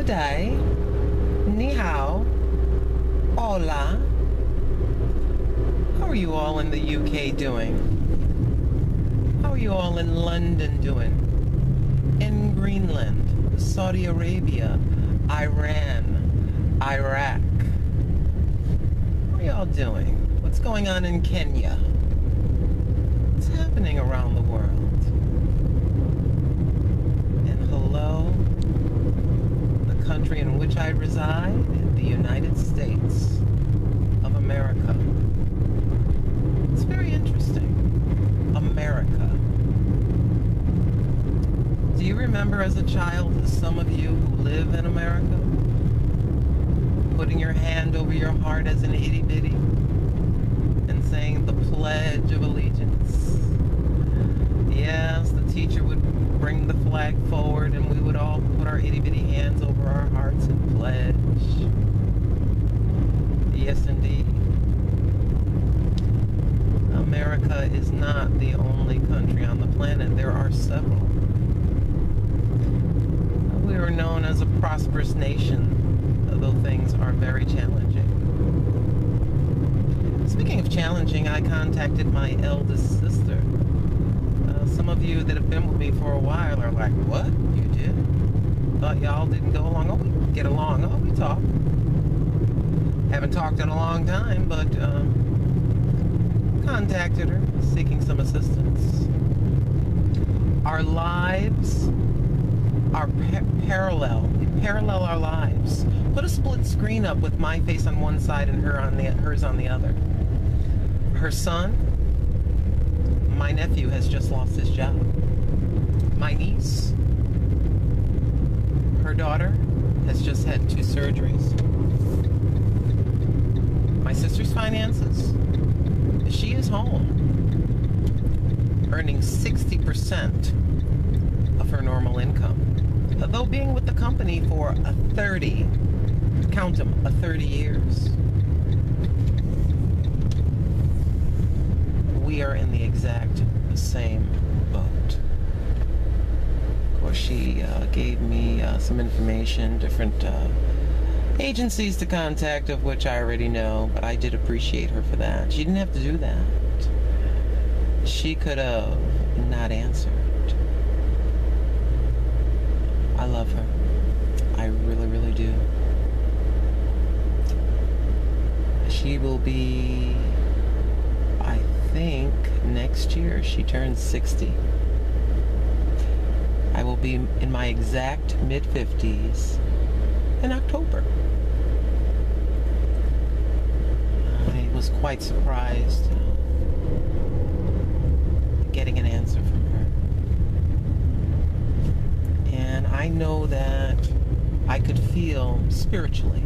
good day, ni hao, hola. How are you all in the UK doing? How are you all in London doing? In Greenland, Saudi Arabia, Iran, Iraq. How are y'all doing? What's going on in Kenya? What's happening around the world? And hello, the country in which I reside, the United States of America. It's very interesting. America. Do you remember as a child, some of you who live in America, putting your hand over your heart as an itty bitty and saying the Pledge of Allegiance? Yes, the teacher would bring the flag forward and we would all put our itty bitty hands over our hearts and pledge. Yes, indeed. America is not the only country on the planet. There are several. We are known as a prosperous nation, though things are very challenging. Speaking of challenging, I contacted my eldest sister. Some of you that have been with me for a while are like, what? You did? Thought y'all didn't go along? Oh, we get along. Oh, we talk. Haven't talked in a long time, but contacted her, seeking some assistance. Our lives are parallel. We parallel our lives. Put a split screen up with my face on one side and hers on the other. Her son, my nephew, has just lost his job. My niece, her daughter, has just had 2 surgeries. My sister's finances, she is home, earning 60% of her normal income, though being with the company for 30 years. We are in the exact same boat. Of course, she gave me some information, different agencies to contact, of which I already know, but I did appreciate her for that. She didn't have to do that. She could have not answered. I love her. I really, really do. She will be, I think, next year she turns 60. I will be in my exact mid-50s in October. I was quite surprised getting an answer from her. And I know that I could feel spiritually.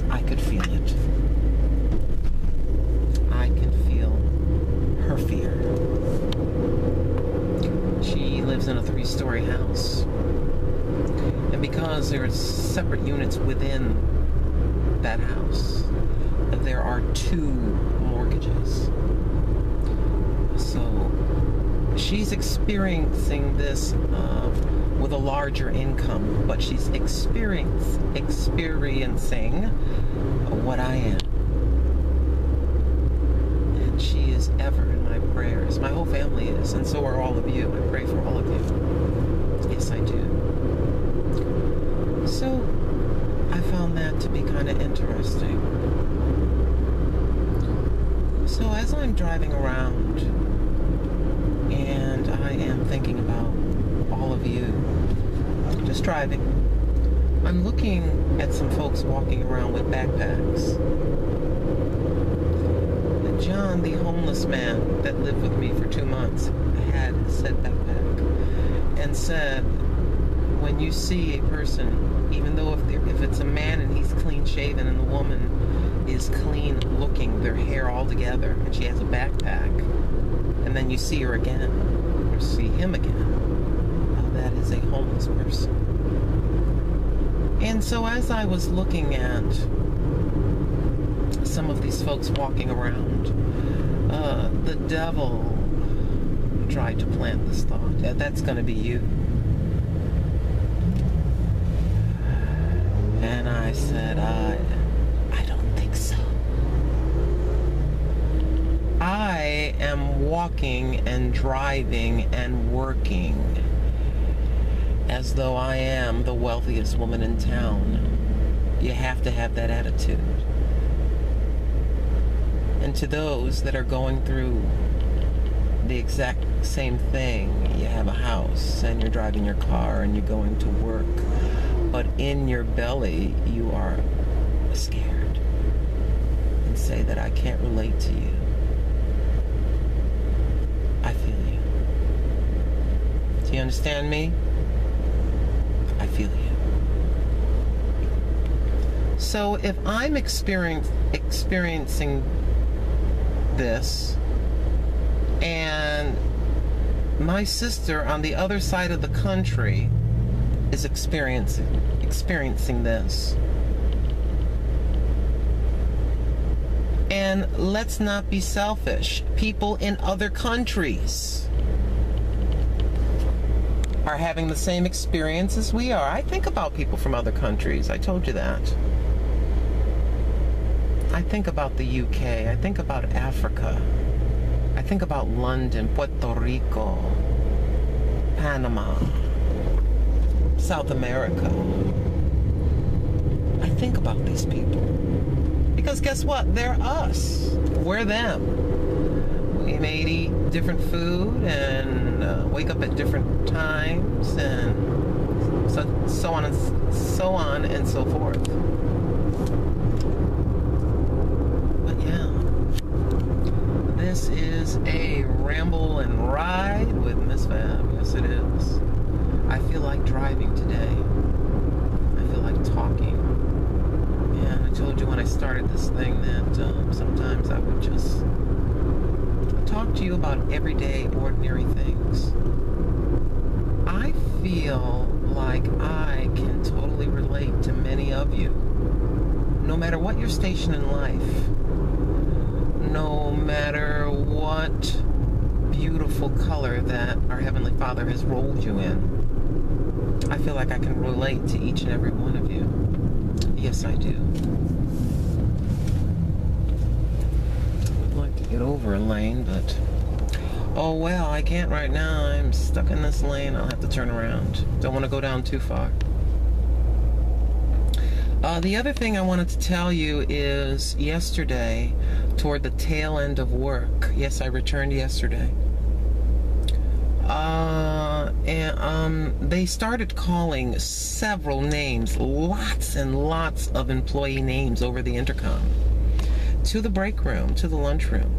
I could feel it. I can feel her fear. She lives in a 3-story house. And because there are separate units within that house, there are 2 mortgages. So she's experiencing this with a larger income, but she's experiencing what I am. And she is ever in my prayers. My whole family is, and so are all of you. I pray for all of you. Yes, I do. So I found that to be kind of interesting. So as I'm driving around and I am thinking about all of you, just driving, I'm looking at some folks walking around with backpacks. And John, the homeless man that lived with me for 2 months, had said backpack and said, when you see a person, even though if it's a man and he's clean shaven and the woman is clean looking, their hair all together, and she has a backpack, and then you see her again, or see him again, that is a homeless person. And so as I was looking at some of these folks walking around, the devil tried to plant this thought that that's going to be you. And I said, I don't think so. I am walking and driving and working as though I am the wealthiest woman in town. You have to have that attitude. And to those that are going through the exact same thing, you have a house and you're driving your car and you're going to work, but in your belly you are scared and say that I can't relate to you. I feel you. Do you understand me? I feel you. So if I'm experiencing this, and my sister on the other side of the country is experiencing this, and let's not be selfish, people in other countries are having the same experience as we are. I think about people from other countries. I told you that. I think about the UK. I think about Africa. I think about London, Puerto Rico, Panama, South America. I think about these people. Because guess what? They're us. We're them. We may eat different food and wake up at different times and so on and so forth. But yeah, this is a ramble and ride with Miss Fab. Yes, it is. I feel like driving today. I feel like talking. Yeah, I told you when I started this thing that sometimes I would just talk to you about everyday, ordinary things. I feel like I can totally relate to many of you. No matter what your station in life, no matter what beautiful color that our Heavenly Father has rolled you in, I feel like I can relate to each and every one of you. Yes, I do. I'd like to get over a lane, but oh well, I can't right now. I'm stuck in this lane. I'll have to turn around. Don't want to go down too far. The other thing I wanted to tell you is yesterday, toward the tail end of work, yes, I returned yesterday, and they started calling several names, lots and lots of employee names over the intercom, to the break room, to the lunchroom.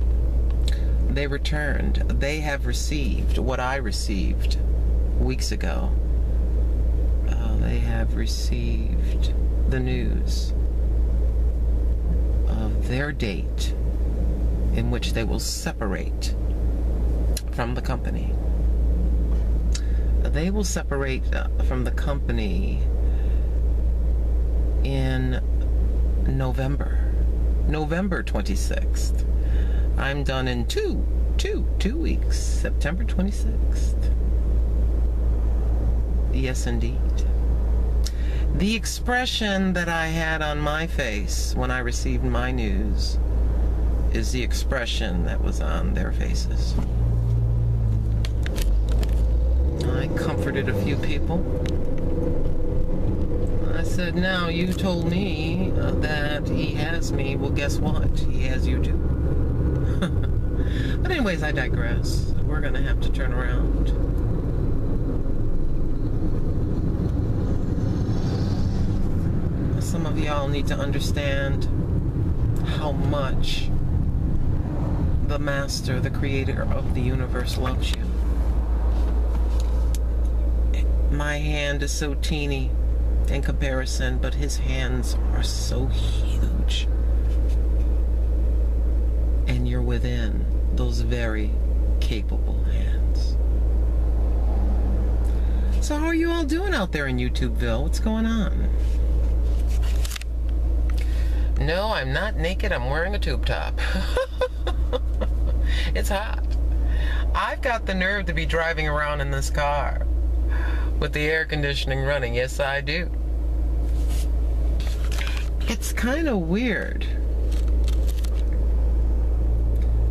They returned. They have received what I received weeks ago. They have received the news of their date in which they will separate from the company. They will separate from the company in November 26th. I'm done in two weeks, September 26th. Yes, indeed. The expression that I had on my face when I received my news is the expression that was on their faces. I comforted a few people. I said, now you told me that he has me. Well, guess what? He has you too. But anyways, I digress. We're going to have to turn around. Some of y'all need to understand how much the Master, the Creator of the universe, loves you. My hand is so teeny in comparison, but his hands are so huge. And you're within those very capable hands. So how are you all doing out there in YouTubeville? What's going on? No, I'm not naked. I'm wearing a tube top. It's hot. I've got the nerve to be driving around in this car with the air conditioning running. Yes, I do. It's kind of weird.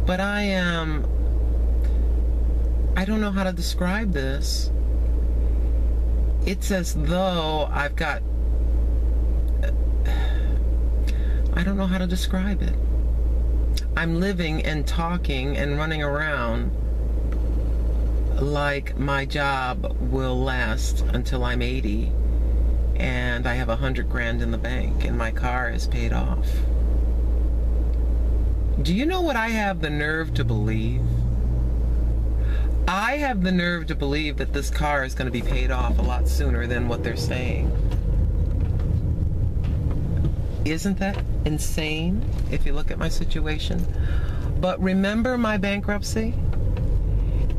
But I don't know how to describe this. It's as though I've got, I don't know how to describe it. I'm living and talking and running around like my job will last until I'm 80 and I have 100 grand in the bank and my car is paid off. Do you know what I have the nerve to believe? I have the nerve to believe that this car is going to be paid off a lot sooner than what they're saying. Isn't that insane if you look at my situation? But remember my bankruptcy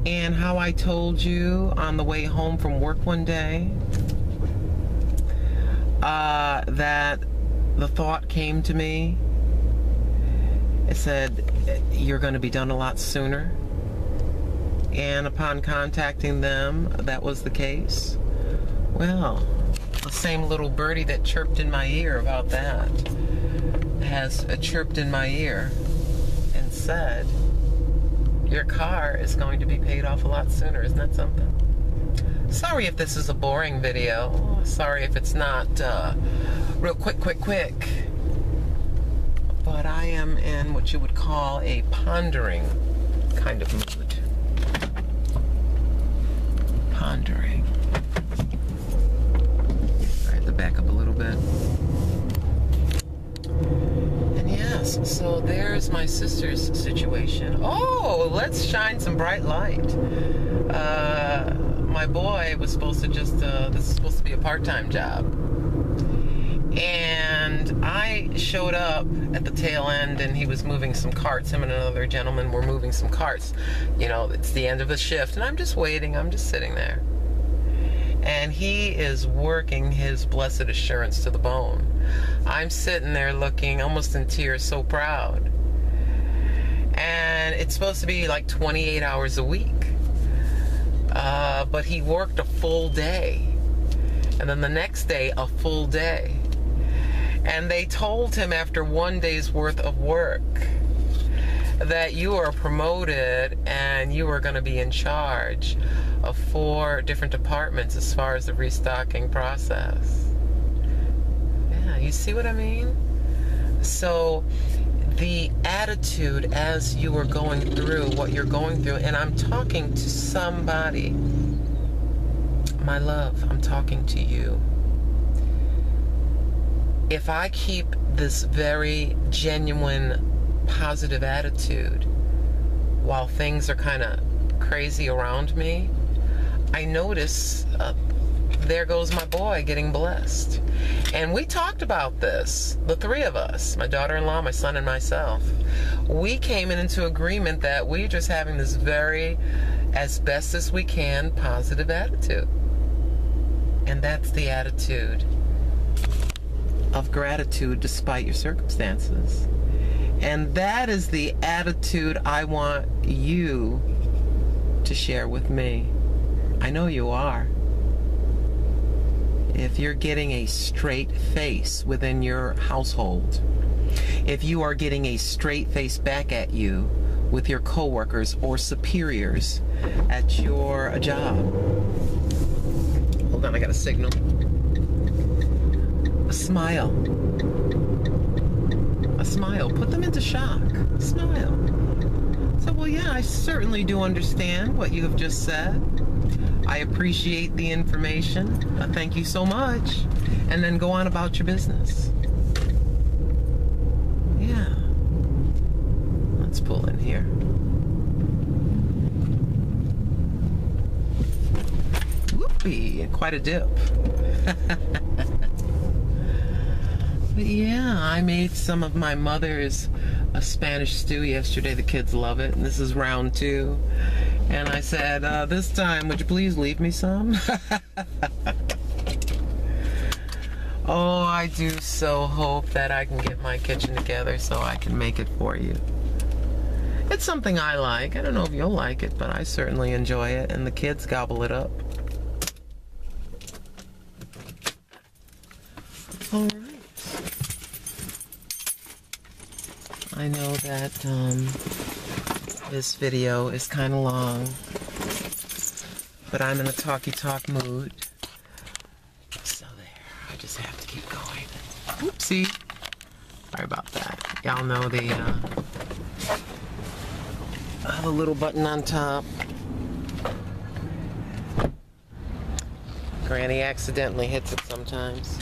and how I told you on the way home from work one day that the thought came to me. It said, you're going to be done a lot sooner. And upon contacting them, that was the case. Well, the same little birdie that chirped in my ear about that has chirped in my ear and said, your car is going to be paid off a lot sooner. Isn't that something? Sorry if this is a boring video. Sorry if it's not real quick. But I am in what you would call a pondering kind of mood. Pondering. I have to back up a little bit. And yes, so there's my sister's situation. Oh, let's shine some bright light. My boy was supposed to just, this is supposed to be a part-time job. And I showed up at the tail end and he was moving some carts. Him and another gentleman were moving some carts. You know, it's the end of the shift and I'm just waiting. I'm just sitting there. And he is working his blessed assurance to the bone. I'm sitting there looking almost in tears, so proud. And it's supposed to be like 28 hours a week. But he worked a full day. And then the next day, a full day. And they told him after one day's worth of work that you are promoted and you are going to be in charge of 4 different departments as far as the restocking process. Yeah, you see what I mean? So the attitude as you are going through what you're going through, and I'm talking to somebody, my love, I'm talking to you. If I keep this very genuine, positive attitude while things are kind of crazy around me, I notice there goes my boy getting blessed. And we talked about this, the 3 of us, my daughter-in-law, my son, and myself. We came into agreement that we're just having this very, as best as we can, positive attitude. And that's the attitude of gratitude despite your circumstances. And that is the attitude I want you to share with me. I know you are. If you're getting a straight face within your household, if you are getting a straight face back at you with your coworkers or superiors at your job. Hold on, I got a signal. A smile. A smile. Put them into shock. Smile. So, well, yeah, I certainly do understand what you have just said. I appreciate the information. Thank you so much. And then go on about your business. Yeah. Let's pull in here. Whoopee. Quite a dip. But yeah, I made some of my mother's Spanish stew yesterday. The kids love it. And this is round 2. And I said, this time, would you please leave me some? Oh, I do so hope that I can get my kitchen together so I can make it for you. It's something I like. I don't know if you'll like it, but I certainly enjoy it. And the kids gobble it up. All right. I know that this video is kind of long, but I'm in a talky-talk mood. So there, I just have to keep going. Oopsie. Sorry about that. Y'all know the I have a little button on top. Granny accidentally hits it sometimes.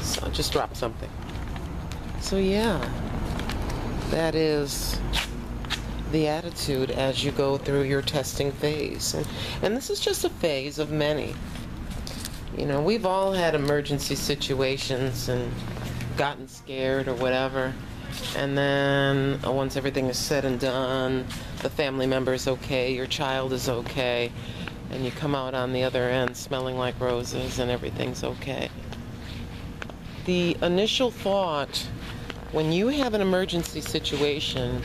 So I just dropped something. So yeah, that is the attitude as you go through your testing phase. And this is just a phase of many. You know, we've all had emergency situations and gotten scared or whatever. And then once everything is said and done, the family member is okay, your child is okay, and you come out on the other end smelling like roses and everything's okay. The initial thought, when you have an emergency situation,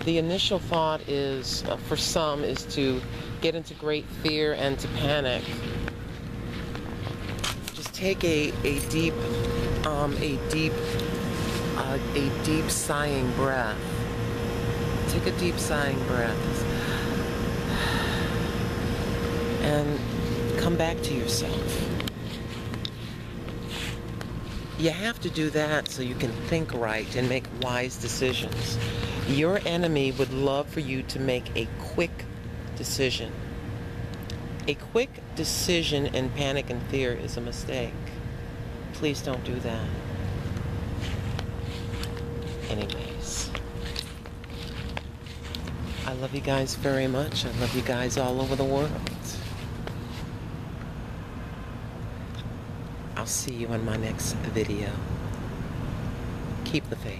the initial thought is, for some, is to get into great fear and to panic. Just take a deep sighing breath. Take a deep sighing breath. And come back to yourself. You have to do that so you can think right and make wise decisions. Your enemy would love for you to make a quick decision. A quick decision in panic and fear is a mistake. Please don't do that. Anyways, I love you guys very much. I love you guys all over the world. I'll see you in my next video. Keep the faith.